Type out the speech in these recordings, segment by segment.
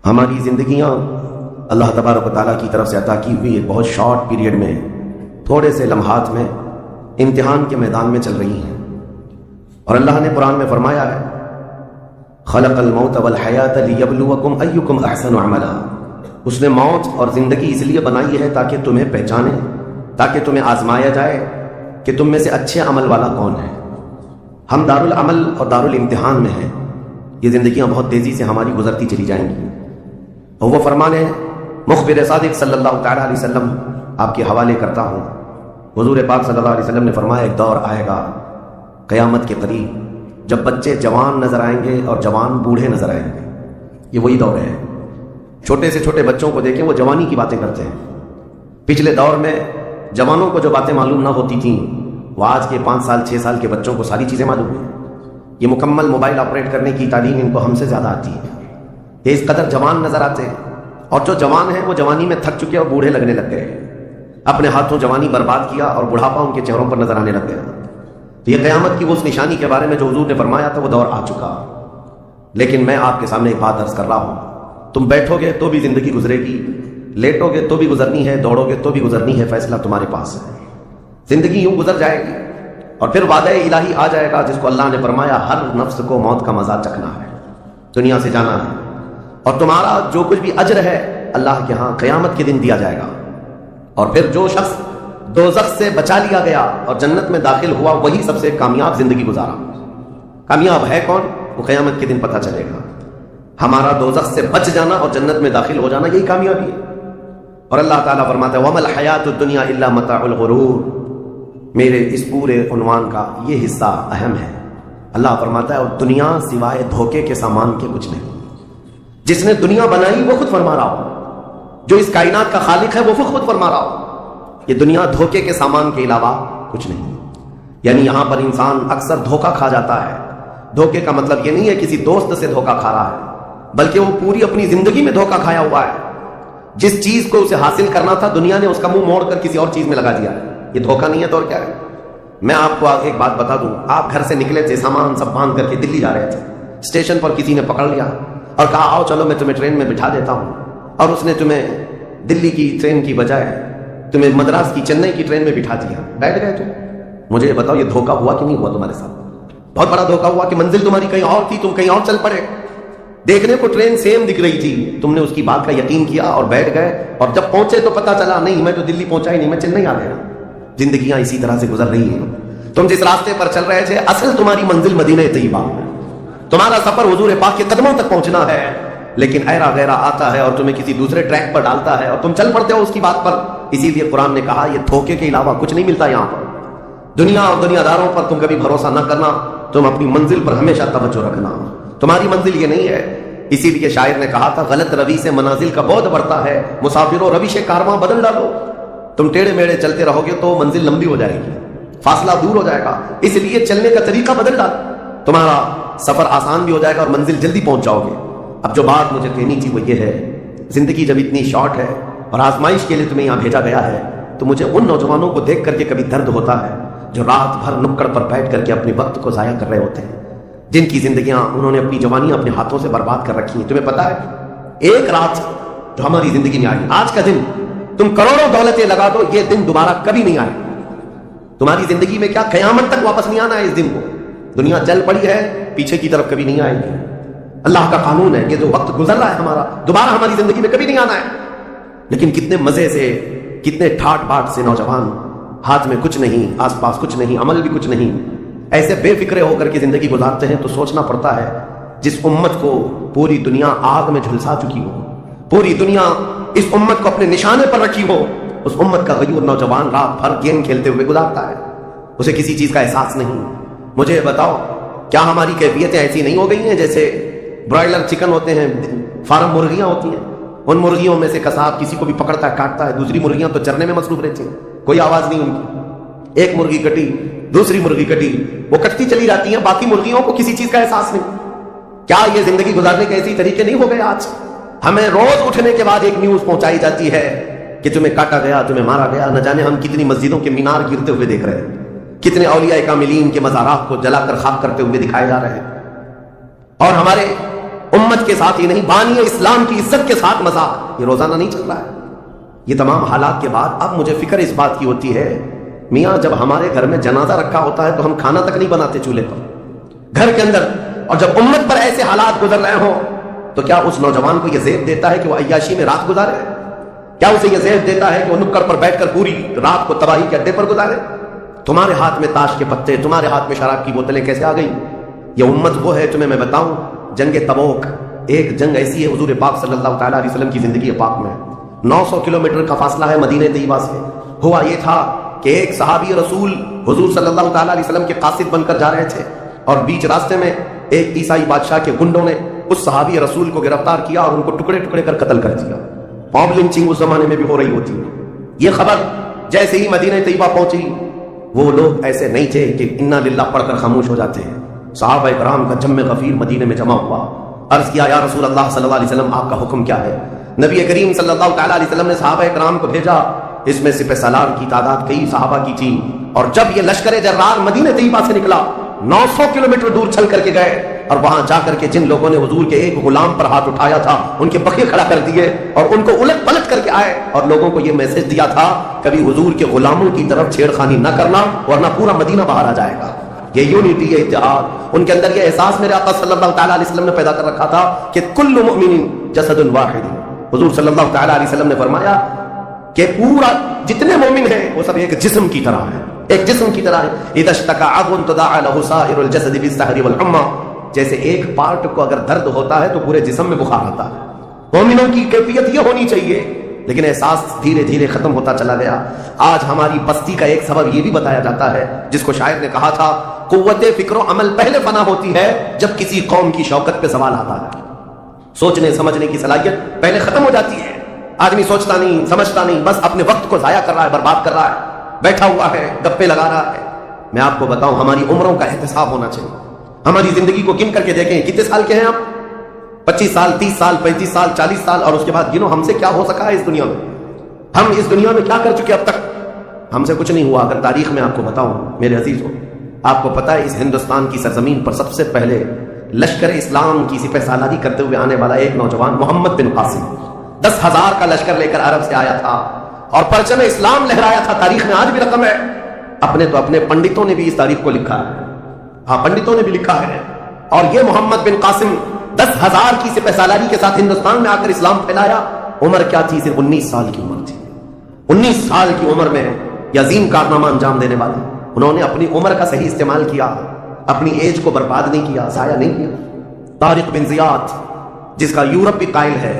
ہماری زندگیاں اللہ تبارک و تعالیٰ کی طرف سے عطا کی ہوئی ایک بہت شارٹ پیریڈ میں، تھوڑے سے لمحات میں امتحان کے میدان میں چل رہی ہیں۔ اور اللہ نے قرآن میں فرمایا ہے، خلق الموت والحیات لیبلوکم ایکم احسن عملا۔ اس نے موت اور زندگی اس لیے بنائی ہے تاکہ تمہیں پہچانے، تاکہ تمہیں آزمایا جائے کہ تم میں سے اچھے عمل والا کون ہے۔ ہم دارالعمل اور دارالامتحان میں ہیں۔ یہ زندگیاں بہت تیزی سے ہماری گزرتی چلی جائیں گی، اور وہ فرمان ہے مخبر صادق صلی اللہ تعالیٰ علیہ وسلم آپ کے حوالے کرتا ہوں۔ حضور پاک صلی اللہ علیہ وسلم نے فرمایا ایک دور آئے گا قیامت کے قریب جب بچے جوان نظر آئیں گے اور جوان بوڑھے نظر آئیں گے۔ یہ وہی دور ہے۔ چھوٹے سے چھوٹے بچوں کو دیکھیں، وہ جوانی کی باتیں کرتے ہیں۔ پچھلے دور میں جوانوں کو جو باتیں معلوم نہ ہوتی تھیں، وہ آج کے 5 سال 6 سال کے بچوں کو ساری چیزیں معلوم ہیں۔ یہ مکمل موبائل آپریٹ کرنے کی تعلیم ان کو ہم سے زیادہ آتی ہے۔ یہ اس قدر جوان نظر آتے ہیں، اور جو جوان ہیں وہ جوانی میں تھک چکے اور بوڑھے لگنے لگ گئے، اپنے ہاتھوں جوانی برباد کیا اور بڑھاپا ان کے چہروں پر نظر آنے لگ گیا۔ تو یہ قیامت کی اس نشانی کے بارے میں جو حضور نے فرمایا تھا وہ دور آ چکا۔ لیکن میں آپ کے سامنے ایک بات عرض کر رہا ہوں، تم بیٹھو گے تو بھی زندگی گزرے گی، لیٹو گے تو بھی گزرنی ہے، دوڑو گے تو بھی گزرنی ہے، فیصلہ تمہارے پاس ہے۔ زندگی یوں گزر جائے گی، اور پھر وعدہ الہی آ جائے گا جس کو اللہ نے فرمایا ہر نفس کو موت کا مزہ چکھنا ہے، دنیا سے جانا ہے، اور تمہارا جو کچھ بھی اجر ہے اللہ کے ہاں قیامت کے دن دیا جائے گا۔ اور پھر جو شخص دوزخ سے بچا لیا گیا اور جنت میں داخل ہوا، وہی سب سے کامیاب زندگی گزارا۔ کامیاب ہے کون؟ وہ قیامت کے دن پتہ چلے گا۔ ہمارا دوزخ سے بچ جانا اور جنت میں داخل ہو جانا، یہی کامیابی ہے۔ اور اللہ تعالیٰ فرماتا ہے وَمَا الْحَيَاةُ الدُّنْيَا إِلَّا مَتَاعُ الْغُرُورِ۔ میرے اس پورے عنوان کا یہ حصہ اہم ہے۔ اللہ فرماتا ہے اور دنیا سوائے دھوکے کے سامان کے کچھ نہیں۔ جس نے دنیا بنائی وہ خود فرما رہا ہو، جو اس کائنات کا خالق ہے وہ خود فرما رہا ہو، یہ دنیا دھوکے کے سامان کے علاوہ کچھ نہیں۔ یعنی یہاں پر انسان اکثر دھوکہ کھا جاتا ہے۔ دھوکے کا مطلب یہ نہیں ہے کسی دوست سے دھوکہ کھا رہا ہے، بلکہ وہ پوری اپنی زندگی میں دھوکہ کھایا ہوا ہے۔ جس چیز کو اسے حاصل کرنا تھا دنیا نے اس کا منہ موڑ کر کسی اور چیز میں لگا دیا۔ یہ دھوکہ نہیں ہے تو اور کیا ہے؟ میں آپ کو ایک بات بتا دوں، آپ گھر سے نکلے تھے، سامان سب باندھ کر کے دلی جا رہے تھے، اسٹیشن پر کسی نے پکڑ لیا اور کہا آؤ چلو میں تمہیں ٹرین میں بٹھا دیتا ہوں، اور اس نے تمہیں دلی کی ٹرین کی بجائے تمہیں مدراس کی چنئی کی ٹرین میں بٹھا دیا، بیٹھ گئے تم۔ مجھے بتاؤ یہ دھوکہ ہوا کہ نہیں ہوا تمہارے ساتھ؟ بہت بڑا دھوکہ ہوا کہ منزل تمہاری کہیں اور تھی، تم کہیں اور چل پڑے۔ دیکھنے کو ٹرین سیم دکھ رہی تھی، تم نے اس کی بات کا یقین کیا اور بیٹھ گئے، اور جب پہنچے تو پتا چلا نہیں میں تو دلی پہنچا ہی نہیں، میں چنئی آ گیا۔ زندگیاں اسی طرح سے گزر رہی ہیں۔ تم جس راستے پر چل رہے تھے اصل تمہاری منزل مدینہ طیبہ، تمہارا سفر حضور پاک کے قدموں تک پہنچنا ہے، لیکن ایرا غیرہ آتا ہے اور تمہیں کسی دوسرے ٹریک پر ڈالتا ہے اور تم چل پڑتے ہو اس کی بات پر۔ اسی لیے قرآن نے کہا یہ دھوکے کے علاوہ کچھ نہیں ملتا یہاں پر۔ دنیا اور دنیا داروں پر تم کبھی بھروسہ نہ کرنا، تم اپنی منزل پر ہمیشہ توجہ رکھنا۔ تمہاری منزل یہ نہیں ہے۔ اسی لیے شاعر نے کہا تھا غلط روی سے منازل کا بعد بڑھتا ہے، مسافروں روش کارواں بدل ڈالو۔ تم ٹیڑھے میڑے چلتے رہو گے تو منزل لمبی ہو جائے گی، فاصلہ دور ہو جائے گا، اس لیے چلنے کا طریقہ بدل ڈالو، تمہارا سفر آسان بھی ہو جائے گا اور منزل جلدی پہنچ جاؤ گے۔ اب جو بات مجھے کہنی تھی وہ یہ ہے، زندگی جب اتنی شارٹ ہے اور آزمائش کے لیے تمہیں یہاں بھیجا گیا ہے، تو مجھے ان نوجوانوں کو دیکھ کر کے کبھی درد ہوتا ہے جو رات بھر نکڑ پر بیٹھ کر کے اپنے وقت کو ضائع کر رہے ہوتے ہیں، جن کی زندگیاں انہوں نے اپنی جوانیاں اپنے ہاتھوں سے برباد کر رکھی ہیں۔ تمہیں پتا ہے ایک رات جو ہماری زندگی میں آئی، آج کا دن تم کروڑوں دولتیں لگا دو، یہ دن دوبارہ کبھی نہیں آئے۔ تمہاری زندگی میں کیا قیامت تک واپس نہیں آنا ہے اس دن کو۔ دنیا چل پڑی ہے، پیچھے کی طرف کبھی نہیں آئے گی۔ اللہ کا قانون ہے، یہ جو وقت گزر رہا ہے ہمارا دوبارہ ہماری زندگی میں کبھی نہیں آنا ہے۔ لیکن کتنے مزے سے، کتنے ٹھاٹ باٹ سے نوجوان، ہاتھ میں کچھ نہیں، آس پاس کچھ نہیں، عمل بھی کچھ نہیں، ایسے بے فکرے ہو کر کے زندگی گزارتے ہیں۔ تو سوچنا پڑتا ہے جس امت کو پوری دنیا آگ میں جھلسا چکی ہو، پوری دنیا اس امت کو اپنے نشانے پر رکھی ہو، اس امت کا غیور نوجوان رات بھر گیم کھیلتے ہوئے گزارتا ہے، اسے کسی چیز کا احساس نہیں۔ مجھے بتاؤ کیا ہماری کیفیتیں ایسی نہیں ہو گئی ہیں جیسے برائلر چکن ہوتے ہیں، فارم مرغیاں ہوتی ہیں، ان مرغیوں میں سے قصاب کسی کو بھی پکڑتا ہے کاٹتا ہے، دوسری مرغیاں تو چرنے میں مصروف رہتی ہیں، کوئی آواز نہیں ان کی۔ ایک مرغی کٹی، دوسری مرغی کٹی، وہ کٹتی چلی جاتی ہیں، باقی مرغیوں کو کسی چیز کا احساس نہیں۔ کیا یہ زندگی گزارنے کے ایسے طریقے نہیں ہو گئے آج؟ ہمیں روز اٹھنے کے بعد ایک نیوز پہنچائی جاتی ہے کہ تمہیں کاٹا گیا، تمہیں مارا گیا۔ نہ جانے ہم کتنی مسجدوں کے مینار گرتے ہوئے دیکھ رہے ہیں، کتنے اولیاء کاملین کے مزارات کو جلا کر خاک کرتے ہوئے دکھائے جا رہے ہیں، اور ہمارے امت کے ساتھ ہی نہیں، بانی اسلام کی عزت کے ساتھ مذاق، یہ روزانہ نہیں چل رہا ہے۔ یہ تمام حالات کے بعد اب مجھے فکر اس بات کی ہوتی ہے، میاں جب ہمارے گھر میں جنازہ رکھا ہوتا ہے تو ہم کھانا تک نہیں بناتے چولہے پر گھر کے اندر، اور جب امت پر ایسے حالات گزر رہے ہوں تو کیا اس نوجوان کو یہ زیب دیتا ہے کہ وہ عیاشی میں رات گزارے؟ کیا اسے یہ زیب دیتا ہے کہ وہ نکڑ پر بیٹھ کر پوری رات کو تباہی کے اڈے پر گزارے؟ تمہارے ہاتھ میں تاش کے پتے، تمہارے ہاتھ میں شراب کی بوتلیں کیسے آ گئی؟ یہ امت وہ ہے، تمہیں میں بتاؤں، جنگ تبوک ایک جنگ ایسی ہے حضور پاک صلی اللہ تعالیٰ علیہ وسلم کی زندگی پاک میں 900 کلومیٹر کا فاصلہ ہے مدینہ طیبہ سے۔ ہوا یہ تھا کہ ایک صحابی رسول حضور صلی اللہ تعالیٰ علیہ وسلم کے قاصد بن کر جا رہے تھے، اور بیچ راستے میں ایک عیسائی بادشاہ کے گنڈوں نے اس صحابی رسول کو گرفتار کیا اور ان کو ٹکڑے ٹکڑے کر قتل کر دیا۔ موب لنچنگ اس زمانے میں بھی ہو رہی ہوتی ہے۔ یہ خبر جیسے ہی مدینہ طیبہ پہنچی، وہ لوگ ایسے نہیں تھے کہ انا للہ پڑھ کر خاموش ہو جاتے ہیں۔ صحابہ کرام کا جم غفیر مدینے میں جمع ہوا، عرض کیا یا رسول اللہ صلی اللہ علیہ وسلم آپ کا حکم کیا ہے؟ نبی کریم صلی اللہ تعالیٰ علیہ وسلم نے صحابہ کرام کو بھیجا، اس میں سپہ سالار کی تعداد کئی صحابہ کی تھی، اور جب یہ لشکر جرار مدینہ طیبہ سے نکلا 900 کلومیٹر دور چل کر کے گئے، اور وہاں جا کر کے جن لوگوں نے حضور کے ایک غلام پر ہاتھ اٹھایا تھا ان کے بقیے کھڑا کر دیے اور ان کو الٹ پلٹ کر کے آئے، اور لوگوں کو یہ میسج دیا تھا کبھی حضور کے غلاموں کی طرف چھیڑخانی نہ کرنا ورنہ پورا مدینہ باہر آ جائے گا۔ یہ یونٹی، یہ اتحاد، ان کے اندر یہ احساس میرے آقا صلی اللہ تعالیٰ علیہ وسلم نے پیدا کر رکھا تھا کہ کل مؤمن جسد واحد۔ حضور صلی اللہ تعالیٰ علیہ وسلم نے فرمایا کہ پورا جتنے مومن ہیں وہ سب ایک جسم کی طرح ہے، ایک جسم کی طرح ہے۔ اذا اشتكى عضو تداعى له سائر الجسد بالسهر والحمى، جیسے ایک پارٹ کو اگر درد ہوتا ہے تو پورے جسم میں بخار آتا ہے۔ مومنوں کی کیفیت یہ ہونی چاہیے، لیکن احساس دھیرے دھیرے ختم ہوتا چلا گیا۔ آج ہماری پستی کا ایک سبب یہ بھی بتایا جاتا ہے، جس کو شاعر نے کہا تھا قوت فکر و عمل پہلے فنا ہوتی ہے جب کسی قوم کی شوکت پہ سوال آتا ہے۔ سوچنے سمجھنے کی صلاحیت پہلے ختم ہو جاتی ہے، آدمی سوچتا نہیں سمجھتا نہیں، بس اپنے وقت کو ضائع کر رہا ہے، برباد کر رہا ہے، بیٹھا ہوا ہے، گپے لگا رہا ہے۔ میں آپ کو بتاؤں ہماری عمروں کا احتساب ہونا چاہیے۔ ہماری زندگی کو گن کر کے دیکھیں کتنے سال کے ہیں ہم؟ 25 سال، 30 سال، 35 سال، 40 سال، اور اس کے بعد گنو ہم سے کیا ہو سکا ہے اس دنیا میں، ہم اس دنیا میں کیا کر چکے اب تک؟ ہم سے کچھ نہیں ہوا۔ اگر تاریخ میں آپ کو بتاؤں میرے عزیزو، آپ کو پتا ہے اس ہندوستان کی سرزمین پر سب سے پہلے لشکر اسلام کی سپہ سالاری کرتے ہوئے آنے والا ایک نوجوان محمد بن قاسم 10,000 کا لشکر لے کر عرب سے آیا تھا اور پرچم اسلام لہرایا تھا۔ تاریخ میں آج بھی رقم ہے، اپنے پنڈتوں نے بھی اس تاریخ کو لکھا ہے، ہاں پنڈتوں نے بھی لکھا ہے۔ اور یہ محمد بن قاسم 10,000 کی سپہ سالاری کے ساتھ ہندوستان میں آ کر اسلام پھیلایا۔ عمر کیا تھی؟ صرف 19 سال کی عمر تھی۔ 19 سال کی عمر میں یہ عظیم کارنامہ انجام دینے والے، انہوں نے اپنی عمر کا صحیح استعمال کیا، اپنی ایج کو برباد نہیں کیا، ضائع نہیں کیا۔ طارق بن زیاد، جس کا یورپ بھی قائل ہے،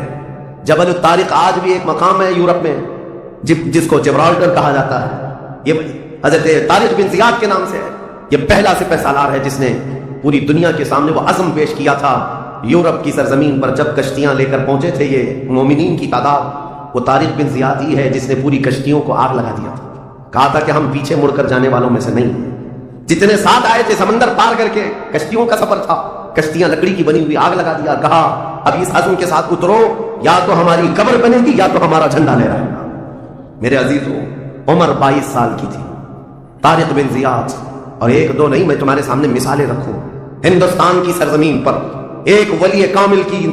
جبل الطارق آج بھی ایک مقام ہے یورپ میں جس کو جبرالٹر کہا جاتا ہے، یہ حضرت طارق بن زیاد کے نام سے ہے۔ یہ پہلا سپہ سالار ہے جس نے پوری دنیا کے سامنے وہ عزم پیش کیا تھا۔ یورپ کی سرزمین پر جب کشتیاں لے کر پہنچے تھے یہ مومنین کی تعداد، وہ طارق بن زیاد ہی ہے جس نے پوری کشتیوں کو آگ لگا دیا تھا، کہا تھا کہ ہم پیچھے مڑ کر جانے والوں میں سے نہیں ہیں۔ جتنے ساتھ آئے تھے سمندر پار کر کے، کشتیوں کا سفر تھا، کشتیاں لکڑی کی بنی ہوئی، آگ لگا دیا، کہا اب اس عزم کے ساتھ اترو، یا تو ہماری قبر بنے گی یا تو ہمارا جھنڈا لہرائے گا۔ میرے عزیزو، عمر 22 سال کی تھی طارق بن زیاد، اور ایک دو نہیں، میں تمہارے سامنے مثالیں رکھوں ہندوستان کی سرزمین پر ایک ولی کامل کی۔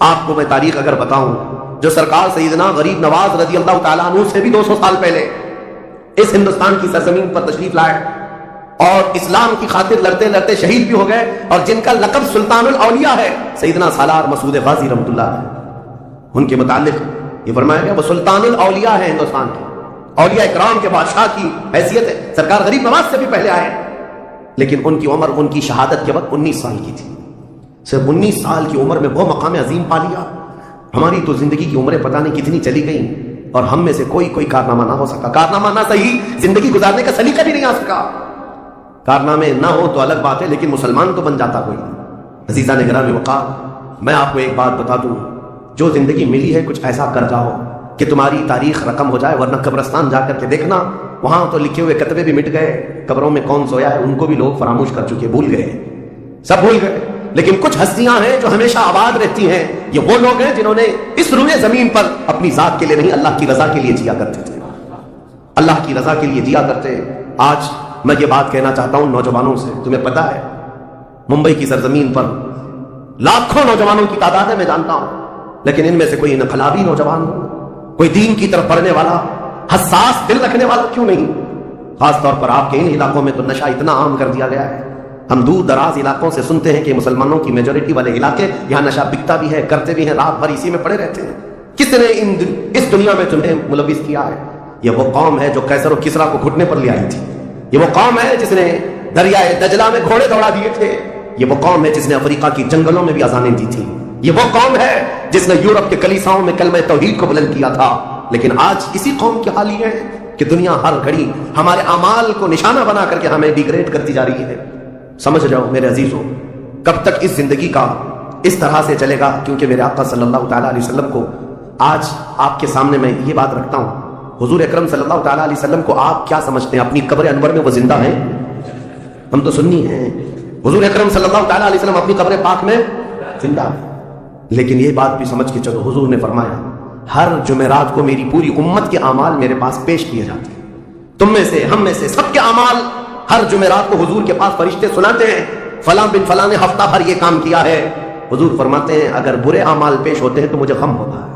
آپ کو میں تاریخ اگر بتاؤں، جو سرکار سیدنا غریب نواز رضی اللہ تعالیٰ عنہ سے بھی 200 سال پہلے اس ہندوستان کی سرزمین پر تشریف لائے اور اسلام کی خاطر لڑتے لڑتے شہید بھی ہو گئے، اور جن کا لقب سلطان الاولیاء ہے، سیدنا سالار مسعود غازی رحمۃ اللہ علیہ، ان کے متعلق یہ فرمایا گیا وہ سلطان الاولیاء ہے، ہندوستان کے اولیاء اکرام کے بادشاہ کی حیثیت ہے۔ سرکار غریب نواز سے بھی پہلے آئے، لیکن ان کی عمر ان کی شہادت کے وقت 19 سال کی تھی۔ صرف 19 سال کی عمر میں وہ مقام عظیم پا لیا۔ ہماری تو زندگی کی عمریں پتہ نہیں کتنی چلی گئیں، اور ہم میں سے کوئی کارنامہ نہ ہو سکا، کارنامہ نہ صحیح زندگی گزارنے کا سلیقہ بھی نہیں آ سکا۔ کارنامے نہ ہو تو الگ بات ہے، لیکن مسلمان تو بن جاتا کوئی۔ عزیزان گرامی وقار، میں آپ کو ایک بات بتا دوں، جو زندگی ملی ہے کچھ ایسا کر جاؤ کہ تمہاری تاریخ رقم ہو جائے، ورنہ قبرستان جا کر کے دیکھنا، وہاں تو لکھے ہوئے کتبے بھی مٹ گئے، قبروں میں کون سویا ہے ان کو بھی لوگ فراموش کر چکے، بھول گئے، سب بھول گئے۔ لیکن کچھ ہستیاں ہیں جو ہمیشہ آباد رہتی ہیں، یہ وہ لوگ ہیں جنہوں نے اس روئے زمین پر اپنی ذات کے لیے نہیں، اللہ کی رضا کے لیے جیا کرتے تھے، اللہ کی رضا کے لیے جیا کرتے۔ آج میں یہ بات کہنا چاہتا ہوں نوجوانوں سے، تمہیں پتا ہے ممبئی کی سرزمین پر लाखों नौजवानों की तादाद है मैं जानता हूं, लेकिन इनमें से कोई इनकलाबी नौजवान हो, कोई दीन की तरफ बढ़ने वाला, हसास दिल रखने वाला क्यों नहीं? खास तौर पर आपके इन इलाकों में तो नशा इतना आम कर दिया गया है। हम दूर दराज इलाकों से सुनते हैं कि मुसलमानों की मेजोरिटी वाले इलाके, यहां नशा बिकता भी है, करते भी हैं, रात भर इसी में पड़े रहते हैं। किसने इस दुनिया में तुम्हें मुलविस किया है? ये वो कौम है जो कैसर और किसरा को घुटने पर ले आई थी। ये वो कौम है जिसने दरियाए दजला में घोड़े दौड़ा दिए थे। ये वो कौम है जिसने अफ्रीका की जंगलों में भी अजानें दी थी। ये वो कौम है जिसने यूरोप के कलीसाओं में कलमे तौहीद को बुलंद किया था। लेकिन आज इसी कौम की हाल ये है कि दुनिया हर घड़ी हमारे अमाल को निशाना बना करके हमें डिग्रेड करती जा रही है। समझ जाओ मेरे अजीजों, कब तक इस जिंदगी का इस तरह से चलेगा? क्योंकि मेरे आका सल्लल्लाहु ताला अलैहि वसल्लम को आज आपके सामने मैं ये बात रखता हूं, हुजूर अकरम सल्लल्लाहु ताला अलैहि वसल्लम को आप क्या समझते हैं? अपनी कब्र अनवर में वो जिंदा हैं? हम तो सुन्नी हैं। हुजूर अकरम सल्लल्लाहु ताला अलैहि वसल्लम अपनी कब्र पाक में जिंदा है। लेकिन ये बात भी समझ के चलो, हुजूर ने फरमाया हर जुमेरात को मेरी पूरी उम्मत के अमाल मेरे पास पेश किए जाते हैं। तुम में से, हम में से सबके अमाल हर जुमेरात को हुजूर के पास फरिश्ते सुनाते हैं, फलां बिन फलां ने हफ्ता भर ये काम किया है। हुजूर फरमाते हैं अगर बुरे अमाल पेश होते हैं तो मुझे गम होता है,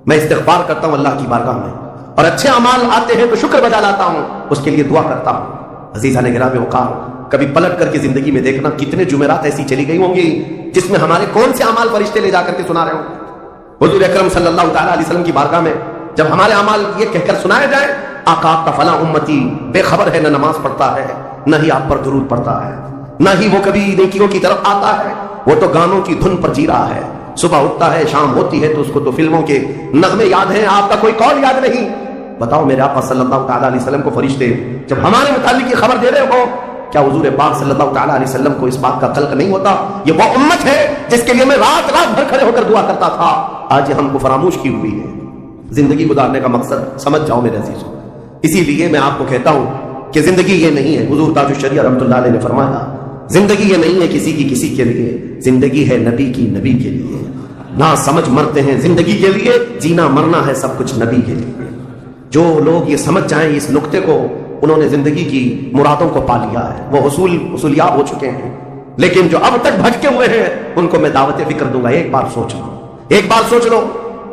मैं इस्तिग़फ़ार करता हूं अल्लाह की बारगाह में, और अच्छे अमाल आते हैं तो शुक्र बजा लाता हूं, उसके लिए दुआ करता हूं। अज़ीज़ान गिरामी वक़ार, कभी पलट करके जिंदगी में देखना कितने जुमेरात ऐसी चली गई होंगी जिसमें हमारे कौन से अमाल फरिश्ते ले जाकर के सुना रहे हो। हुजूर अकरम सल्लल्लाहु ताला अलैहि वसल्लम की बारगाह में जब हमारे अमाल ये कहकर सुनाए जाए, आका आपका फला उम्मती बेखबर है, न नमाज पढ़ता है, न ही आप पर दुरूद पढ़ता है, न ही वो कभी नेकियों की तरफ आता है, वो तो गानों की धुन पर जी रहा है। सुबह उठता है, शाम होती है तो उसको तो फिल्मों के नगमे याद हैं, आपका कोई कौल याद नहीं। बताओ मेरे आका सल्लल्लाहु ताला अलैहि वसल्लम को फरिश्ते जब हमारे मुतालिक की खबर दे रहे हो, क्या हुजूर पाक सल्लल्लाहु ताला अलैहि वसल्लम को इस बात का कल्क नहीं होता? ये वो उम्मत है जिसके लिए मैं रात रात भर खड़े होकर दुआ करता था, आज हमको फरामोश की हुई है। जिंदगी गुजारने का मकसद समझ जाओ मेरे अजीजों। इसीलिए मैं आपको कहता हूं कि जिंदगी ये नहीं है, हुजूर ताजुश शरिया रहमतुल्लाह अलैह ने फरमाया जिंदगी ये नहीं है किसी की किसी के लिए, जिंदगी है नबी की नबी के लिए। ना समझ मरते हैं जिंदगी के लिए, जीना मरना है सब कुछ नबी के लिए। जो लोग ये समझ जाएं इस नुक्ते को, उन्होंने जिंदगी की मुरादों को पा लिया है, वो उसूलियाब हो चुके हैं। लेकिन जो अब तक भटके हुए हैं उनको मैं दावत फिक्र दूंगा, एक बार सोच लो, एक बार सोच लो,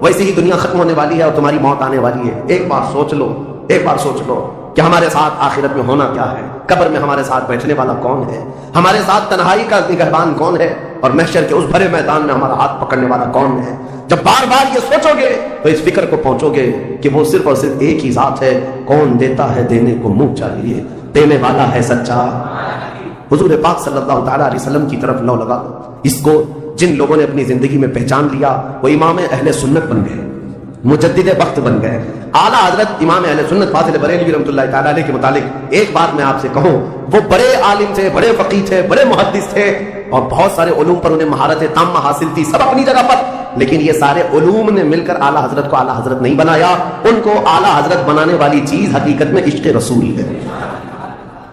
वैसे ही दुनिया खत्म होने वाली है और तुम्हारी मौत आने वाली है। एक बार सोच लो, एक बार सोच लो कि हमारे साथ आखिरत में होना क्या है, कब्र में हमारे साथ बैठने वाला कौन है, हमारे साथ तन्हाई का निगहबान कौन है, और महशर के उस भरे मैदान में हमारा हाथ पकड़ने वाला कौन है। जब बार बार ये सोचोगे तो इस फिक्र को पहुंचोगे कि वो सिर्फ और सिर्फ एक ही जात है, कौन देता है देने को मुंह चाहिए, देने वाला है सच्चा। हुजूर पाक सल्लल्लाहु ताला अलैहि वसल्लम की तरफ लौ लगा दो। इसको जिन लोगों ने अपनी जिंदगी में पहचान लिया वो इमाम अहले सुन्नत बन गए, मुजद्दिद वक्त बन गए। आला हजरत इमाम अहले सुन्नत फाजिल बरेलवी रहमतुल्लाह ताला अलैह के मुतालिक एक बात मैं आपसे कहूं, वो बड़े आलिम थे, बड़े फकीह थे, बड़े मुहद्दिस थे, और बहुत सारे उलूम पर उन्हें महारत ताम्मा हासिल थी, सब अपनी जगह पर। लेकिन ये सारे उलूम ने मिलकर आला हजरत को आला हजरत नहीं बनाया। उनको आला हजरत बनाने वाली चीज हकीकत में इश्क़ रसूल है।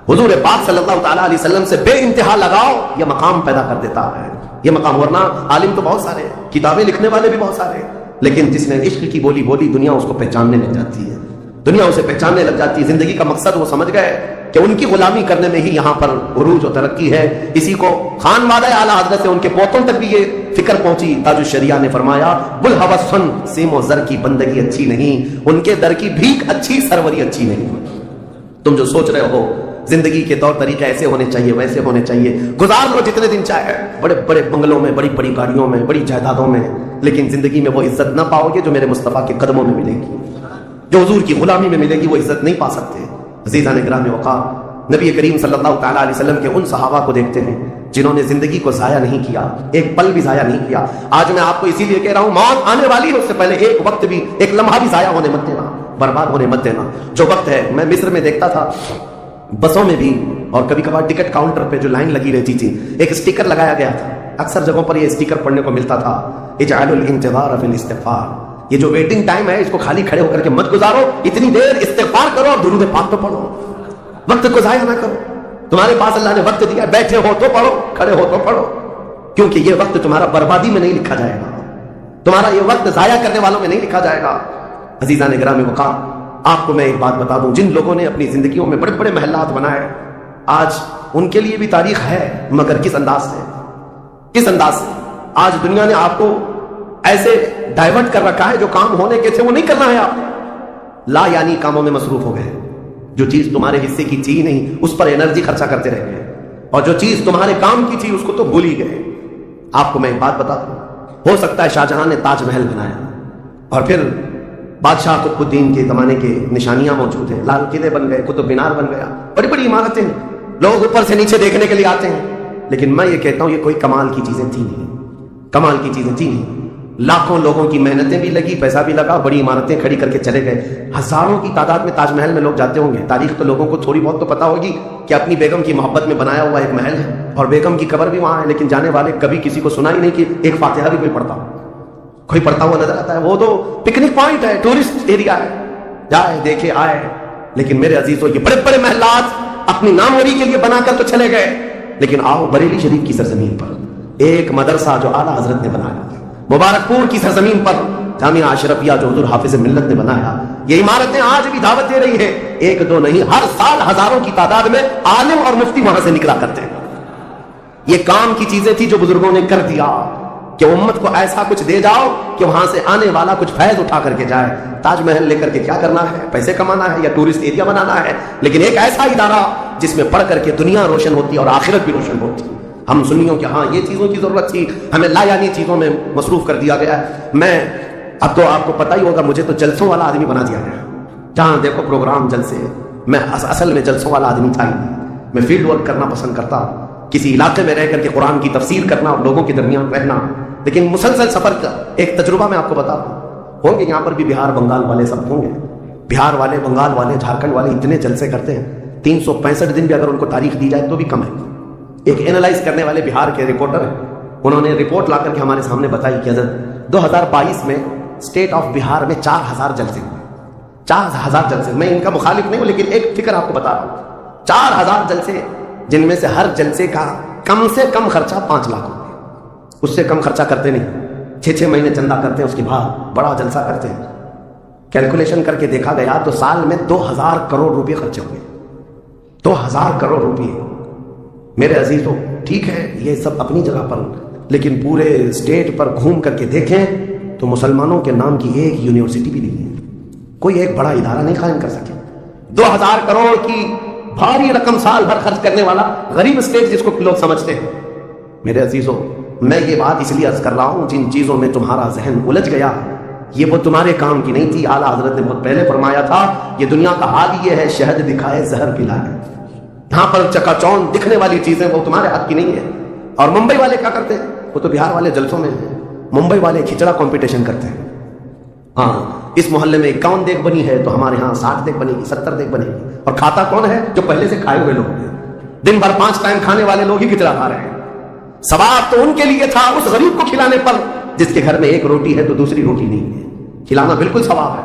हुजूर पाक सल्लल्लाहु ताला अलैहि वसल्लम से बेइंतहा लगाओ, ये मकाम पैदा कर देता है, ये मकाम। वरना आलिम तो बहुत सारे, किताबें लिखने वाले भी बहुत सारे, लेकिन जिसने इश्क की बोली बोली दुनिया उसको पहचानने लग जाती है, दुनिया उसे पहचानने लग जाती है। जिंदगी का मकसद वो समझ गए कि उनकी गुलामी करने में ही यहाँ पर उरूज और तरक्की है। इसी को खान वादा आला हजरत से उनके पोतों तक भी ये फिक्र पहुंची। ताजुश शरिया ने फरमाया बुल हवसन सीमो जर की बंदगी अच्छी नहीं, उनके दर की भीख अच्छी, सरवरी अच्छी नहीं। तुम जो सोच रहे हो जिंदगी के तौर तरीके ऐसे होने चाहिए, वैसे होने चाहिए, गुजार लो जितने दिन चाहे, बड़े बड़े बंगलों में, बड़ी बड़ी गाड़ियों में, बड़ी जायदादों में, लेकिन जिंदगी में वो इज्जत ना पाओगे जो मेरे मुस्तफा के कदमों में मिलेगी, जो हुजूर की गुलामी में मिलेगी, वो इज्जत नहीं पा सकते। अज़ीज़ान गिरामी वक़ार, नबी करीम सल्लल्लाहु ताला अलैहि वसल्लम के उन सहाबा को देखते हैं जिन्होंने जिंदगी को जाया नहीं किया, एक पल भी जाया नहीं किया। आज मैं आपको इसीलिए कह रहा हूं, मौत आने वाली है, उससे पहले एक वक्त भी, एक लम्हा भी जाया होने मत देना, बर्बाद होने मत देना। जो वक्त है, मैं मिस्र में देखता था बसों में भी, और कभी कभार टिकट काउंटर पे जो लाइन लगी रहती थी, एक स्टिकर लगाया गया था। अक्सर जगहों पर यह स्टिकर पढ़ने को मिलता था, इजअलुल इंतज़ार फिल इस्तिग़फ़ार, ये जो वेटिंग टाइम है इसको खाली खड़े होकर के मत गुजारो, इतनी देर इस्तिग़फ़ार करो और दुरूद पाक तो पढ़ो, वक्त को जाया ना करो। तुम्हारे पास अल्लाह ने वक्त दिया, बैठे हो तो पढ़ो, खड़े हो तो पढ़ो, क्योंकि ये वक्त तुम्हारा बर्बादी में नहीं लिखा जाएगा, तुम्हारा ये वक्त जाया करने वालों में नहीं लिखा जाएगा। अज़ीज़ान गिरामी वक़ार, आपको मैं एक बात बता दूं, जिन लोगों ने अपनी जिंदगियों में बड़े बड़े महलात बनाए, आज उनके लिए भी तारीख है, मगर किस अंदाज से, किस अंदाज से। آج دنیا نے آپ کو ایسے ڈائیورٹ کر رکھا ہے، جو کام ہونے کے تھے وہ نہیں کرنا ہے، آپ لا یعنی کاموں میں مصروف ہو گئے، جو چیز تمہارے حصے کی تھی نہیں اس پر انرجی خرچہ کرتے رہ گئے، اور جو چیز تمہارے کام کی تھی اس کو تو بھول ہی گئے۔ آپ کو میں ایک بات بتا دوں، ہو سکتا ہے شاہ جہاں نے تاج محل بنایا اور پھر بادشاہ قطب الدین کے زمانے کے نشانیاں موجود ہیں، لال قلعے بن گئے، قطب مینار بن گیا، بڑی بڑی عمارتیں ہیں، لوگ اوپر سے نیچے دیکھنے کے لیے آتے ہیں، لیکن میں یہ کہتا ہوں یہ کوئی کمال کی چیزیں تھی نہیں، کمال کی چیزیں تھی نہیں۔ لاکھوں لوگوں کی محنتیں بھی لگی، پیسہ بھی لگا، بڑی عمارتیں کھڑی کر کے چلے گئے، ہزاروں کی تعداد میں تاج محل میں لوگ جاتے ہوں گے۔ تاریخ تو لوگوں کو تھوڑی بہت تو پتا ہوگی کہ اپنی بیگم کی محبت میں بنایا ہوا ایک محل ہے اور بیگم کی قبر بھی وہاں ہے، لیکن جانے والے کبھی کسی کو سنا ہی نہیں کہ ایک فاتحہ بھی کوئی پڑھتا ہوا نظر آتا ہے۔ وہ تو پکنک پوائنٹ ہے، ٹورسٹ ایریا ہے، جائے دیکھے آئے، لیکن میرے عزیزوں یہ بڑے بڑے محلات اپنی ناموری کے لیے بنا کر تو چلے گئے، لیکن آؤ بریلی شریف کی سرزمین پر ایک مدرسہ جو اعلیٰ حضرت نے بنایا، مبارک پور کی سرزمین پر جامعہ اشرفیہ جو حضور حافظ ملت نے بنایا، یہ عمارتیں آج بھی دعوت دے رہی ہیں، ایک دو نہیں، ہر سال ہزاروں کی تعداد میں عالم اور مفتی وہاں سے نکلا کرتے ہیں۔ یہ کام کی چیزیں تھی جو بزرگوں نے کر دیا کہ امت کو ایسا کچھ دے جاؤ کہ وہاں سے آنے والا کچھ فیض اٹھا کر کے جائے۔ تاج محل لے کر کے کیا کرنا ہے؟ پیسے کمانا ہے یا ٹورسٹ ایریا بنانا ہے؟ لیکن ایک ایسا ادارہ جس میں پڑھ کر کے دنیا روشن ہوتی اور آخرت بھی روشن ہوتی۔ ہم سنیوں کہ ہاں یہ چیزوں کی ضرورت تھی، ہمیں لا یعنی چیزوں میں مصروف کر دیا گیا ہے۔ میں اب تو آپ کو پتہ ہی ہوگا، مجھے تو جلسوں والا آدمی بنا دیا گیا، جہاں دیکھو پروگرام جلسے، میں اصل میں جلسوں والا آدمی تھا ہی نہیں، میں فیلڈ ورک کرنا پسند کرتا، کسی علاقے میں رہ کر کے قرآن کی تفسیر کرنا اور لوگوں کے درمیان رہنا، لیکن مسلسل سفر کا ایک تجربہ میں آپ کو بتا دوں۔ ہوں گے یہاں پر بھی بہار بنگال والے سب ہوں گے، بہار والے، بنگال والے، جھارکھنڈ والے اتنے جلسے کرتے ہیں، 365 دن بھی اگر ان کو تاریخ دی جائے تو بھی کم ہے۔ ایک اینالائز کرنے والے بہار کے رپورٹر ہیں، انہوں نے رپورٹ لا کر کے ہمارے سامنے بتائی کہ حضرت 2022 میں اسٹیٹ آف بہار میں 4000 جلسے ہوئے، 4000 جلسے۔ میں ان کا مخالف نہیں ہوں، لیکن ایک فکر آپ کو بتا رہا ہوں، 4000 جلسے، جن میں سے ہر جلسے کا کم سے کم خرچہ 5 لاکھ ہوگا، اس سے کم خرچہ کرتے نہیں، 6 مہینے چندہ کرتے ہیں، اس کے بعد بڑا جلسہ کرتے ہیں۔ کیلکولیشن کر کے دیکھا گیا تو سال میں 2000 کروڑ روپے خرچے ہوئے، 2000 کروڑ روپے۔ میرے عزیزوں ٹھیک ہے یہ سب اپنی جگہ پر، لیکن پورے اسٹیٹ پر گھوم کر کے دیکھیں تو مسلمانوں کے نام کی ایک یونیورسٹی بھی نہیں ہے، کوئی ایک بڑا ادارہ نہیں قائم کر سکے۔ 2000 کروڑ کی بھاری رقم سال بھر خرچ کرنے والا غریب اسٹیٹ جس کو لوگ سمجھتے ہیں۔ میرے عزیزوں میں یہ بات اس لیے عرض کر رہا ہوں، جن چیزوں میں تمہارا ذہن الجھ گیا یہ وہ تمہارے کام کی نہیں تھی۔ اعلیٰ حضرت نے بہت پہلے فرمایا تھا یہ دنیا کا حال یہ ہے، شہد دکھائے زہر پلائے۔ یہاں پر چکا چون دکھنے والی چیزیں وہ تمہارے ہاتھ کی نہیں ہے۔ اور ممبئی والے کیا کرتے ہیں؟ وہ تو بہار والے جلسوں میں ہیں، ممبئی والے کھچڑا کمپٹیشن کرتے ہیں۔ ہاں اس محلے میں 51 دیگ بنی ہے تو ہمارے ہاں 60 دیگ بنے گی، 70 دیگ بنے گی، اور کھاتا کون ہے؟ جو پہلے سے کھائے ہوئے لوگ ہیں، دن بھر 5 ٹائم کھانے والے لوگ ہی کھچڑا کھا رہے ہیں۔ ثواب تو ان کے لیے تھا اس غریب کو کھلانے پر جس کے گھر میں ایک روٹی ہے تو دوسری روٹی نہیں ہے، کھلانا بالکل ثواب ہے،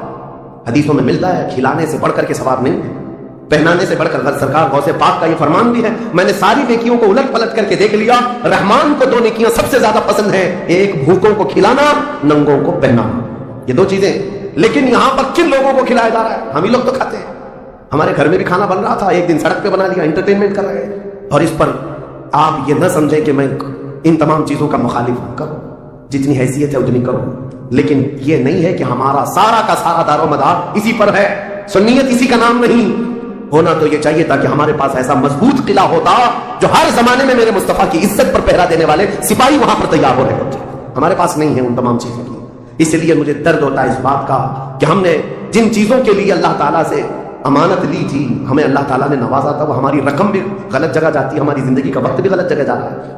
حدیثوں میں ملتا ہے، کھلانے سے بڑھ کر کے ثواب نہیں ہے، پہنانے سے بڑھ کر سرکار غوث پاک کا یہ فرمان بھی ہے، میں نے ساری نیکیوں کو الٹ پلٹ کر کے دیکھ لیا، رحمان کو 2 نیکیاں سب سے زیادہ پسند ہیں، ایک بھوکوں کو کھلانا، ننگوں کو پہنانا، یہ 2 چیزیں۔ لیکن یہاں پر کن لوگوں کو کھلایا جا رہا ہے؟ ہم ہی لوگ تو کھاتے ہیں، ہمارے گھر میں بھی کھانا بن رہا تھا، ایک دن سڑک پہ بنا لیا، انٹرٹینمنٹ کر رہے ہیں۔ اور اس پر آپ یہ نہ سمجھیں کہ میں ان تمام چیزوں کا مخالف ہوں، کرو جتنی حیثیت ہے اتنی کرو، لیکن یہ نہیں ہے کہ ہمارا سارا کا سارا دار و مدار اسی پر ہے، سنیت اسی کا نام نہیں ہونا۔ تو یہ چاہیے تھا کہ ہمارے پاس ایسا مضبوط قلعہ ہوتا جو ہر زمانے میں میرے مصطفیٰ کی عزت پر پہرا دینے والے سپاہی وہاں پر تیار ہو رہے ہوتے، ہمارے پاس نہیں ہے ان تمام چیزوں کی۔ اس لیے مجھے درد ہوتا ہے اس بات کا کہ ہم نے جن چیزوں کے لیے اللہ تعالیٰ سے امانت لی تھی، ہمیں اللہ تعالیٰ نے نوازا تھا، وہ ہماری رقم بھی غلط جگہ جاتی ہے، ہماری زندگی کا وقت بھی غلط جگہ جا رہا ہے۔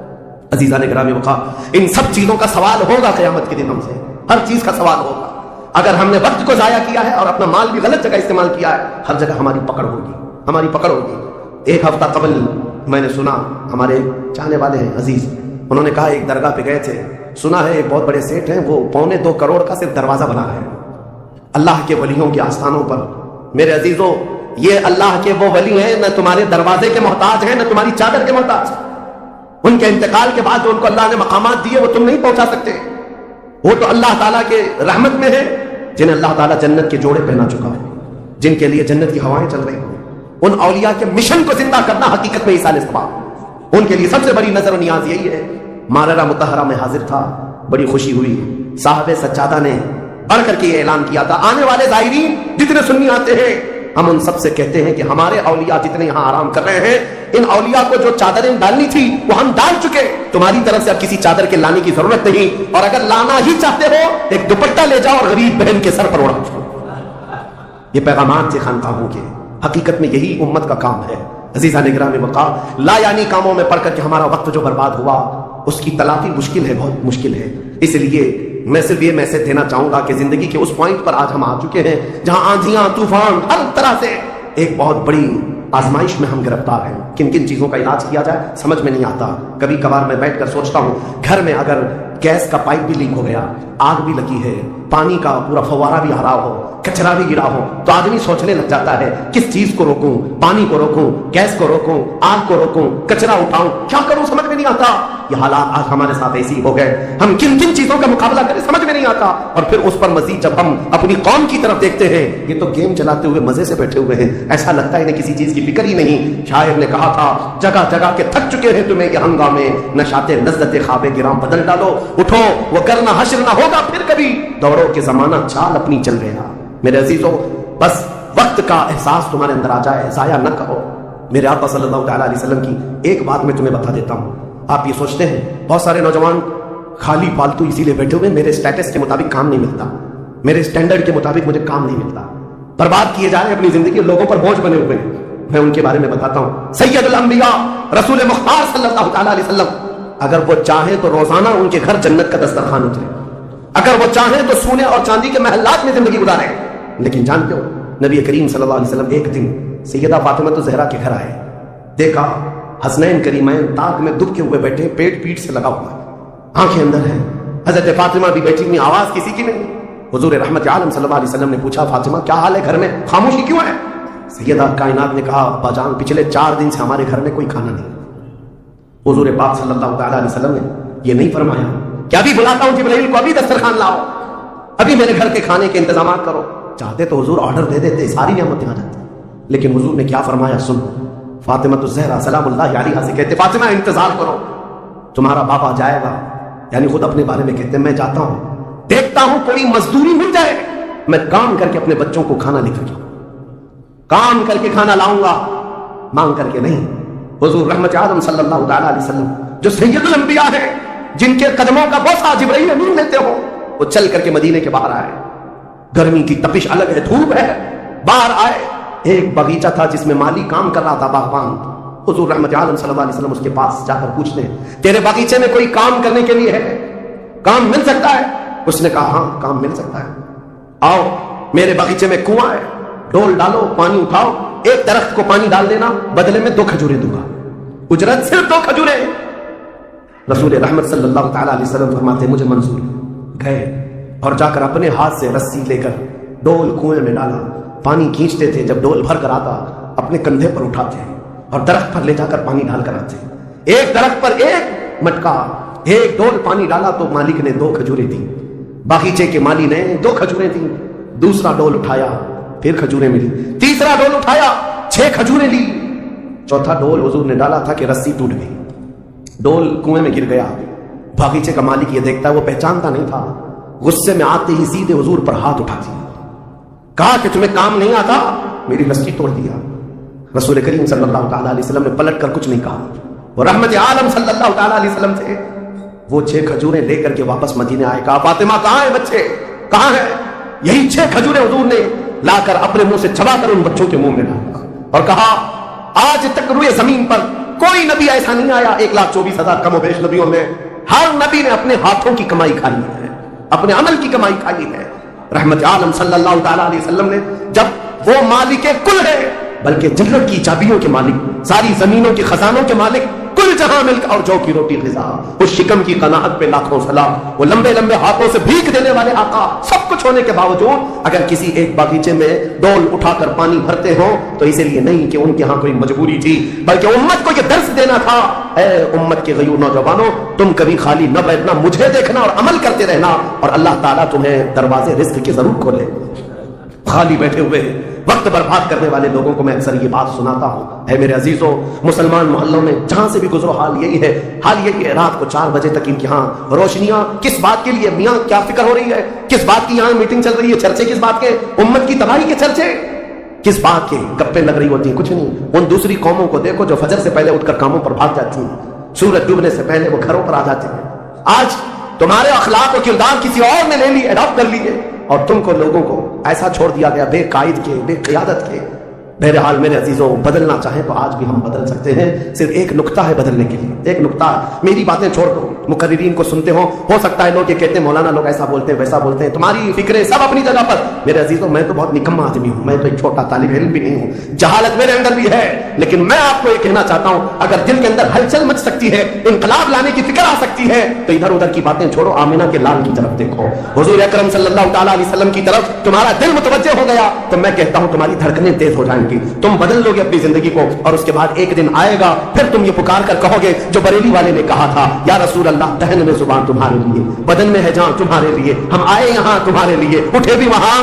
عزیزان گرامی وقار، ان سب چیزوں کا سوال ہوگا قیامت کے دن ہم سے، ہر چیز کا سوال ہوگا۔ اگر ہم نے وقت کو ضائع کیا ہے اور اپنا مال بھی غلط جگہ استعمال کیا ہے، ہر جگہ ہماری پکڑ ہوگی، ہماری پکڑ ہوگی۔ ایک ہفتہ قبل میں نے سنا، ہمارے چاہنے والے ہیں عزیز، انہوں نے کہا ایک درگاہ پہ گئے تھے، سنا ہے ایک بہت بڑے سیٹ ہیں، وہ 2.25 کروڑ کا صرف دروازہ بنا رہے ہیں اللہ کے ولیوں کے آستانوں پر۔ میرے عزیزوں یہ اللہ کے وہ ولی ہیں، نہ تمہارے دروازے کے محتاج ہیں، نہ تمہاری چادر کے محتاج۔ ان کے انتقال کے بعد جو ان کو اللہ نے مقامات دیے وہ تم نہیں پہنچا سکتے، وہ تو اللہ تعالیٰ کے رحمت میں ہے، جنہیں اللہ تعالیٰ جنت کے جوڑے پہنا چکا ہے، جن کے لیے جنت کی ہوائیں چل رہی ہیں۔ ان اولیاء کے مشن کو زندہ کرنا حقیقت میں ایصال ثواب، ان کے لیے سب سے بڑی نظر و نیاز یہی ہے माररा मुतहरा में हाजिर था, बड़ी खुशी हुई। साहब सज्जादा ने बढ़ करके ये ऐलान किया था, आने वाले ज़ाहिरीन जितने सुन्नी आते हैं, हम उन सबसे कहते हैं कि हमारे औलिया जितने यहाँ आराम कर रहे हैं, इन औलिया को जो चादरें डालनी थी वो हम डाल चुके, तुम्हारी तरफ से अब किसी चादर के लाने की जरूरत नहीं, और अगर लाना ही चाहते हो एक दुपट्टा ले जाओ और गरीब बहन के सर पर उड़ा। ये पैगामात थे खानकाहों के, हकीकत में यही उम्मत का काम है। अजीज़ा निगरान वक़ा, लायानी कामों में पढ़ करके हमारा वक्त जो बर्बाद हुआ उसकी तलाफी मुश्किल है, बहुत मुश्किल है। इसलिए मैं सिर्फ ये मैसेज देना चाहूंगा कि जिंदगी के उस पॉइंट पर आज हम आ चुके हैं जहां आंधियां तूफान हर तरह से एक बहुत बड़ी आजमाइश में हम गिरफ्तार हैं। किन किन चीजों का इलाज किया जाए समझ में नहीं आता। कभी कभार मैं बैठकर सोचता हूं, घर में अगर गैस का पाइप भी लीक हो गया, आग भी लगी है, पानी का पूरा फव्वारा भी आ रहा हो, कचरा भी गिरा हो, तो आदमी सोचने लग जाता है किस चीज को रोकूं, पानी को रोकूं, गैस को रोकूं, आग को रोकूं, कचरा उठाऊं, क्या करूं समझ में नहीं आता। ये हालात आज हमारे साथ ऐसे ही हो गए, हम किन किन चीजों का मुकाबला करें समझ में नहीं आता। और फिर उस पर मजीद जब हम अपनी कौम की तरफ देखते हैं, ये तो गेम चलाते हुए मजे से बैठे हुए हैं, ऐसा लगता है इन्हें किसी चीज की फिक्र ही नहीं। शायर ने कहा था, जगह जगह के थक चुके हैं तुम्हें ये हंगामे, नशाते लज्जते ख्वाबे गिराम बदल डालो, उठो वो करना हश्र ना होगा फिर कभी, दौड़ो के जमाना चाल अपनी चल रहा। मेरे अजीजों, बस वक्त का एहसास तुम्हारे अंदर आ जाए, जाया न करो। मेरे आका सल्लल्लाहु अलैहि वसल्लम की एक बात मैं तुम्हें बता देता हूं। आप ये सोचते हैं बहुत सारे नौजवान खाली फालतू इसीलिए बैठे हुए, मेरे स्टेटस के मुताबिक काम नहीं मिलता, मेरे स्टैंडर्ड के मुताबिक मुझे काम नहीं मिलता, बर्बाद किए जा रहे हैं अपनी जिंदगी, लोगों पर बोझ बने हुए हैं। मैं उनके बारे में बताता हूं। सैयदुल अंबिया रसूल मुख्तार सल्लल्लाहु अलैहि वसल्लम, अगर वो चाहे तो रोजाना उनके घर जन्नत का दस्तरखान उतरे, अगर वो चाहे तो सोने और चांदी के महलात में जिंदगी गुजारे। लेकिन जानते हो, नबी करीम सल्लल्लाहु अलैहि वसल्लम एक दिन सैयदा फातिमा तो ज़हरा के घर आए, देखा हसनैन करीमैन ताक में दुबके हुए बैठे, पेट पीठ से लगा हुआ, आंखें अंदर है, हजरत फातिमा भी बैठी हुई, आवाज किसी की नहीं। हुजूर रहमत आलम सल्लल्लाहु अलैहि वसल्लम ने पूछा, फातिमा क्या हाल है, घर में खामोशी क्यों है? सैयदा कायनात ने कहा, अब्बाजान पिछले 4 दिन से हमारे घर में कोई खाना नहीं। हुजूर पाक सल्लल्लाहु अलैहि वसल्लम ने ये नहीं फरमाया कि अभी बुलाता हूं जिब्राइल को, अभी दस्तरखान लाओ, अभी मेरे घर के खाने के इंतजाम करो। चाहते तो हुजूर ऑर्डर दे देते, सारी नियामतें आ जाती, लेकिन हुजूर ने क्या फरमाया सुनो। फातिमा तो ज़हरा सलामुल्लाह अलैहा से कहते, फातिमा इंतजार करो, तुम्हारा बाप आ जाएगा। यानी खुद अपने बारे में कहते, मैं जाता हूं, देखता हूं कोई मजदूरी मिल जाए, मैं काम करके अपने बच्चों को खाना लेकर जाऊं, काम करके खाना लाऊंगा, मांग करके नहीं। हुजूर रहमत आलम सल्लल्लाहु अलैहि वसल्लम जो सैयदुल अंबिया है, जिनके कदमों का बोसा जिब्राइल अमीन लेते हो, वो चल करके मदीने के बाहर आए। गर्मी की तपिश अलग है, धूप है, बाहर आए, एक बगीचा था जिसमें माली काम कर रहा था, बागबान। हुजूर रहमत आलम सल्लल्लाहु अलैहि वसल्लम उसके पास जाकर पूछते हैं, तेरे बगीचे में कोई काम करने के लिए है, काम मिल सकता है? उसने कहा हाँ काम मिल सकता है, आओ मेरे बगीचे में कुआं है, डोल डालो, पानी उठाओ, एक दरख्त को पानी डाल देना, बदले में 2 खजूरें दूंगा, उजरत सिर्फ 2 खजूरें। रसूल रहमत सल्लल्लाहु अलैहि वसल्लम फरमाते मुझे मंजूर। गए और जाकर अपने हाथ से रस्सी लेकर डोल कुएं में डाला, पानी खींचते थे, जब डोल भर कर आता अपने कंधे पर उठाते और दरख्त पर ले जाकर पानी डालकर आते। एक दरख्त पर एक मटका, एक डोल पानी डाला तो मालिक ने 2 खजूरें दी, बागीचे के माली ने 2 खजूरें दी। दूसरा डोल उठाया, फिर खजूरें मिली, तीसरा डोल उठाया, 6 खजूरें ली। चौथा डोल हुजूर ने डाला था कि रस्सी टूट गई, डोल कुएं में गिर गया। बागीचे का मालिक ये देखता, वो पहचानता नहीं था, गुस्से में आते ही सीधे हुजूर पर हाथ उठा दिया, कहा कि तुम्हें काम नहीं आता, मेरी रस्सी तोड़ दिया। रसूल करीम सल्लल्लाहु अलैहि वसल्लम ने पलट कर कुछ नहीं कहा, वो रहमत आलम सल्लल्लाहु अलैहि वसल्लम थे। वो 6 खजूरें लेकर के वापस मदीने आए, कहा फातिमा कहां है बच्चे, कहां है? यही 6 खजूरें हुजूर ने लाकर अपने मुंह से चबाकर उन बच्चों के मुंह में डाला और कहा, आज तक रुए जमीन पर कोई नबी ऐसा नहीं आया, 1,24,000 कमोबेश नबियों में हर नबी ने अपने हाथों की कमाई खाई है, अपने अमल की कमाई खाई है। रहमत आलम सल्लल्लाहु अलैहि वसल्लम ने, जब वो मालिक कुल है, बल्कि जन्नत की चाबियों के मालिक, सारी जमीनों के खजानों के मालिक, कुल जहां मिल्क और जौ की रोटी ग़िज़ा, उस शिकम की कनाअत पे लाखों सलाम। वो लंबे लंबे हाथों से भीख देने वाले आका, सब कुछ होने के बावजूद अगर किसी एक बागीचे में डोल उठाकर पानी भरते हो तो इसलिए नहीं कि उनके यहां कोई मजबूरी थी, बल्कि उम्मत को यह दर्स देना था, ऐ उम्मत के गयूर नौजवानों, तुम कभी खाली न बैठना, मुझे देखना और अमल करते रहना, और अल्लाह ताला तुम्हें दरवाजे रिज़्क़ के जरूर खोले। खाली बैठे हुए वक्त बर्बाद करने वाले लोगों को मैं अक्सर ये बात सुनाता हूँ, है मेरे अजीजों, मुसलमान मोहल्लों में जहां से भी गुजरो हाल यही है, हाल यही है, रात को 4 बजे तक इनके यहाँ रोशनियां किस बात के लिए, मियाँ क्या फिक्र हो रही है, किस बात की यहाँ मीटिंग चल रही है, चर्चे किस बात के, उम्मत की तबाही के चर्चे किस बात के, गप्पे लग रही होती है, कुछ नहीं। उन दूसरी कौमों को देखो जो फजर से पहले उठकर कामों पर भाग जाती हैं, सूरज डूबने से पहले वो घरों पर आ जाते हैं। आज तुम्हारे अखलाक और किरदार किसी और ने ले ली, अडॉप्ट कर लिए, और तुमको लोगों को ऐसा छोड़ दिया गया बेकायद के, बेक़ियादत के। बहरहाल मेरे अजीजों, बदलना चाहें तो आज भी हम बदल सकते हैं। सिर्फ एक नुक्ता है बदलने के लिए, एक नुक्ता। मेरी बातें छोड़ दो, मुकर्रिरीन को सुनते हो सकता है लोग ये कहते हैं मौलाना लोग ऐसा बोलते हैं वैसा बोलते हैं, तुम्हारी फिक्रें सब अपनी जगह पर। मेरे अजीजों, मैं तो बहुत निकम्मा आदमी हूं, मैं तो एक छोटा तालिब इल्म भी नहीं हूं, जहालत मेरे अंदर भी है, लेकिन मैं आपको ये कहना चाहता हूं, अगर दिल के अंदर हलचल मच सकती है, इंकलाब लाने की फिक्र आ सकती है, तो इधर उधर की बातें छोड़ो, आमिना के लाल की तरफ देखो, हुजूर अकरम सल्लल्लाहु तआला अलैहि वसल्लम की तरफ तुम्हारा दिल मुतवज्जह हो गया तो मैं कहता हूं तुम्हारी धड़कनें तेज हो जाएंगी, तुम बदल लोगे अपनी जिंदगी को। और उसके बाद एक दिन आएगा फिर तुम ये पुकार कर कहोगे जो बरेली वाले ने कहा था, या रसूल अल्लाह, दहन में जुबान तुम्हारे लिए, बदन में है जान तुम्हारे लिए, हम आए यहां तुम्हारे लिए, उठे भी वहां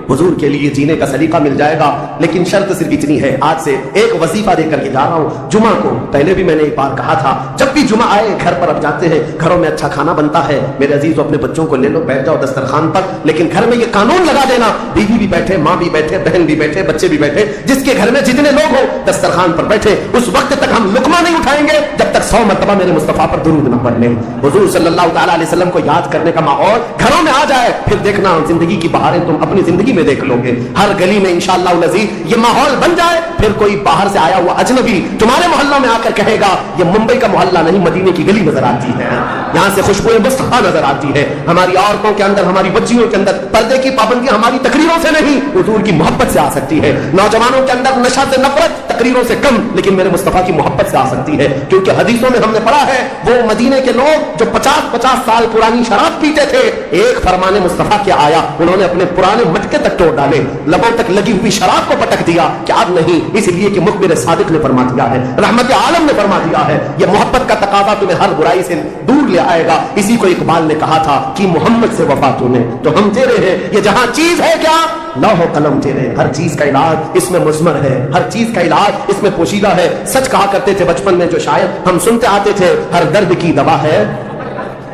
हुजूर के लिए, जीने का सलीका मिल जाएगा। लेकिन शर्त सिर्फ इतनी है, आज से एक वजीफा देकर के जा रहा हूं जुमा को। पहले भी मैंने एक बार कहा था, जब भी जुमा आए घर पर अब जाते हैं, घरों में अच्छा खाना बनता है, मेरे अजीज अपने बच्चों को ले लो, बैठ जाओ दस्तरखान पर, लेकिन घर में ये कानून लगा देना, बीवी भी बैठे, माँ भी बैठे, बहन भी बैठे, बच्चे भी बैठे, जिसके घर में जितने लोग हो दस्तरखान पर बैठे, उस वक्त तक हम लुकमा नहीं उठाएंगे जब तक 100 मरतबा मेरे मुस्तफा पर दुरूद न पढ़ लें। हुजूर सल्लल्लाहु तआला अलैहि वसल्लम को याद करने का माहौल घरों में आ जाए, फिर देखना जिंदगी की बहारें तुम अपनी जिंदगी में देख लोगे। हर गली में इंशाअल्लाह नज़ीर ये माहौल बन जाए, फिर कोई बाहर से आया हुआ अजनबी तुम्हारे मोहल्ला में आकर कहेगा ये मुंबई का मोहल्ला नहीं, मदीने की गली नजर आती है, यहाँ से खुशबुएं मुस्तफा नजर आती है। हमारी औरतों के अंदर, हमारी बच्चियों के अंदर पर्दे की पाबंदी हमारी तकरीरों से नहीं, हुजूर की मोहब्बत से आ सकती है। नौजवानों के अंदर नशा से नफरत तकरीरों से कम, लेकिन मेरे मुस्तफा की मोहब्बत से आ सकती है, क्योंकि हदीसों में हमने पढ़ा है वो मदीने के लोग जो 50-50 साल पुरानी शराब पीते थे, एक फरमाने मुस्तफा के आया, उन्होंने अपने पुराने मटके तक तोड़ डाले, लबों तक लगी हुई शराब को पटक दिया कि अब नहीं, इसलिए कि मुखबिर सादिक ने फरमा दिया है, रहमत आलम ने फरमा दिया है, ये मोहब्बत का तकाजा तुम्हें हर बुराई से दूर ले आएगा। इसी को इकबाल ने कहा था कि मोहम्मद से वफा तूने तो हम तेरे हैं, ये जहां चीज है क्या लौह कलम तेरे, हर चीज का इलाज इसमें मुज़मर है, हर चीज का इलाज इसमें पोशीदा है। सच कहा करते थे बचपन में जो शायद हम सुनते आते थे, हर दर्द की दवा है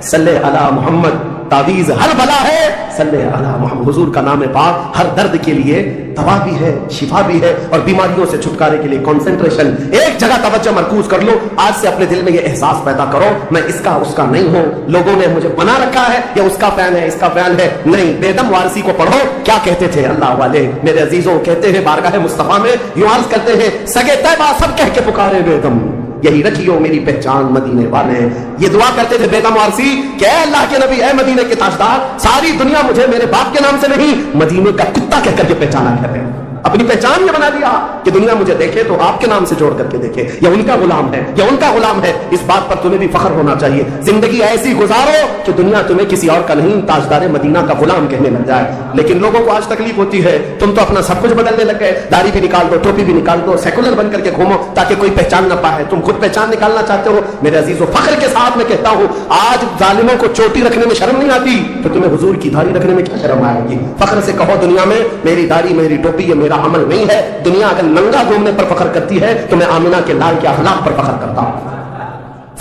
सल्ले अला मोहम्मद, तावीज हर भला है सल्ले अला मोहम्मद। हुजूर का नाम पाक हर दर्द के लिए दवा भी है, शिफा भी है, और बीमारियों से छुटकारे के लिए कंसंट्रेशन, एक जगह तवज्जो मरकूज कर लो। आज से अपने दिल में ये एहसास पैदा करो, मैं इसका उसका नहीं हूं, लोगों ने मुझे बना रखा है, या उसका फैन है, इसका फैन है, नहीं। बेदम वारसी को पढ़ो, क्या कहते थे अल्लाह वाले, मेरे अजीजों कहते हैं बारगाह मुस्तफा में यूं अर्ज करते हैं, सगे तैबा सब कह के पुकारे बेदम, यही रखियो मेरी पहचान मदीने वाले। ये दुआ करते थे बेगम वारसी कि अल्लाह के नबी, ऐ मदीने के ताजदार, सारी दुनिया मुझे मेरे बाप के नाम से नहीं, मदीने का कुत्ता कहकर के पहचाना करते हैं। अपनी पहचान ये बना दिया कि दुनिया मुझे देखे तो आपके नाम से जोड़ करके देखे, या उनका गुलाम है, या उनका गुलाम है। इस बात पर तुम्हें भी फख्र होना चाहिए। जिंदगी ऐसी गुजारो कि दुनिया तुम्हें किसी और का नहीं, ताजदार मदीना का गुलाम कहने लग जाए। लेकिन लोगों को आज तकलीफ होती है, तुम तो अपना सब कुछ बदलने लग गए, दाढ़ी भी निकाल दो, टोपी भी निकाल दो, सेकुलर बन करके घूमो ताकि कोई पहचान ना पाए, तुम खुद पहचान निकालना चाहते हो। मेरे अजीजों, फख्र के साथ मैं कहता हूं, आज जालिमों को चोटी रखने में शर्म नहीं आती, तो तुम्हें हुजूर की दाढ़ी रखने में क्या शर्म आएगी। फख्र से कहो दुनिया में मेरी दाढ़ी, मेरी टोपी, ये मेरा अमल नहीं है। दुनिया अगर नंगा घूमने पर फख्र करती है तो मैं आमिना के लाल के अखलाक पर फख्र करता हूं।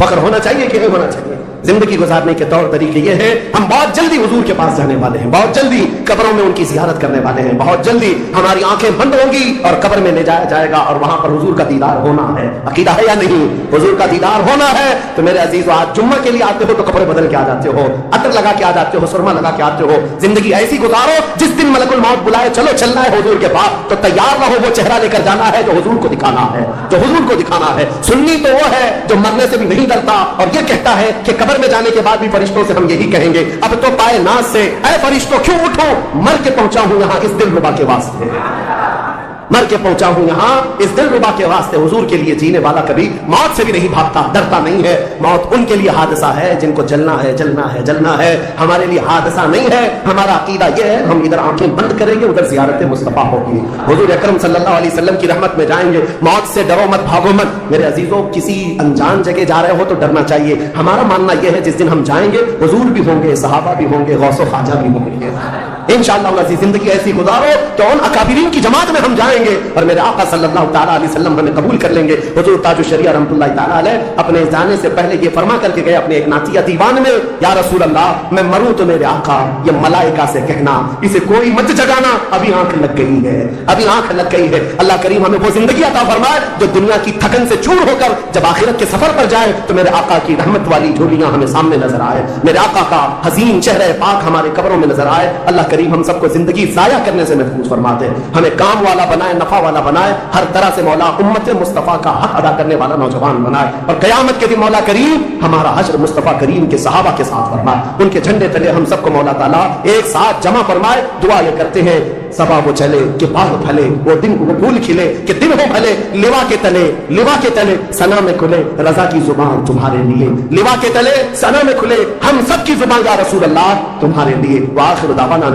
फख्र होना चाहिए कि नहीं होना चाहिए। जिंदगी गुजारने के तौर तरीके ये हैं, हम बहुत जल्दी हुजूर के पास जाने वाले हैं, बहुत जल्दी कब्रों में उनकी जियारत करने वाले हैं, बहुत जल्दी हमारी आंखें बंद होंगी और कब्र में ले जाया जाएगा और वहां पर हुजूर का दीदार होना है। अकीदा है या नहीं, हुजूर का दीदार होना है। तो मेरे अजीजों, आज जुम्मा के लिए आते हो तो कपड़े बदल के आ जाते हो, अतर लगा के आ जाते हो, सुरमा लगा के आते हो। जिंदगी ऐसी गुजारो, जिस दिन मलकुल मौत बुलाए चलो चलना है हुजूर के पास, तो तैयार रहो, वो चेहरा लेकर जाना है जो हुजूर को दिखाना है, जो हुजूर को दिखाना है। सुन्नी तो वो है जो मरने से भी नहीं डरता और ये कहता है कि कब्र में जाने के बाद भी फरिश्तों से हम यही कहेंगे, अब तो पाए नाज से, ऐ फरिश्तों क्यों उठो, मर के पहुंचा हूं यहां इस दिलरुबा के वास्ते, मर के पहुंचा हूं यहां इस दिलरुबा के वास्ते। हुजूर के लिए जीने वाला कभी मौत से भी नहीं भागता, डरता नहीं है। मौत उनके लिए हादसा है जिनको जलना है, जलना है, जलना है। हमारे लिए हादसा नहीं है। हमारा अकीदा यह है, हम इधर आंखें बंद करेंगे, उधर जियारत मुस्तफा होगी, हुजूर अकरम सल्लल्लाहु अलैहि वसल्लम की रहमत में जाएंगे। मौत से डरो मत, भागो मत। मेरे अजीजों, किसी अनजान जगह जा रहे हो तो डरना चाहिए। हमारा मानना यह है जिस दिन हम जाएंगे हुजूर भी होंगे, सहाबा भी होंगे, गौसो ख्वाजा भी होंगे, इंशाअल्लाह अज़ीज़ जिंदगी ऐसी गुजारो कि उन अकाबिरीन की जमात में हम जाएंगे और मेरे आका सल्लल्लाहु ताला अलैहि वसल्लम हमें कबूल कर लेंगे। हुजूर ताजुश शरिया रहमतुल्लाहि ताला अलैह अपने जाने से पहले ये फरमा करके गए अपने एक नातिया दीवान में, या रसूल अल्लाह मैं मरूं तो मेरे आका ये मलाइका से कहना इसे कोई मत जगाना, अभी आंख लग गई है, अभी आंख लग गई है। अल्लाह करीम हमें वो जिंदगी अता फरमाए जो दुनिया की थकन से चूर होकर जब आखिरत के सफर पर जाए तो मेरे आका की रहमत वाली झोलियां हमें सामने नजर आए, मेरे आका का हसीन चेहरे पाक हमारे कब्रों में नजर आए। अल्लाह करीम हम सबको जिंदगी जाया करने से महफूज फरमा दे, हमें काम वाला बनाए, नफा वाला बनाए, हर तरह से मौला उम्मत मुस्तफा का हक अदा करने वाला नौजवान बनाए और कयामत के दिन मौला करीम हमारा हश्र मुस्तफा करीम के सहाबा के साथ फरमाए, उनके झंडे तले हम सबको मौला ताला एक साथ जमा फरमाए। दुआ ये करते हैं सबा वो चले कि बाग फले, वो दिन वो फूल खिले कि दिन हो भले, लिवा के तले सना में खुले रजा की जुबान तुम्हारे लिए, लिवा के तले सना में खुले हम सब की जुबान या रसूल अल्लाह तुम्हारे लिए। वाखिर दावाना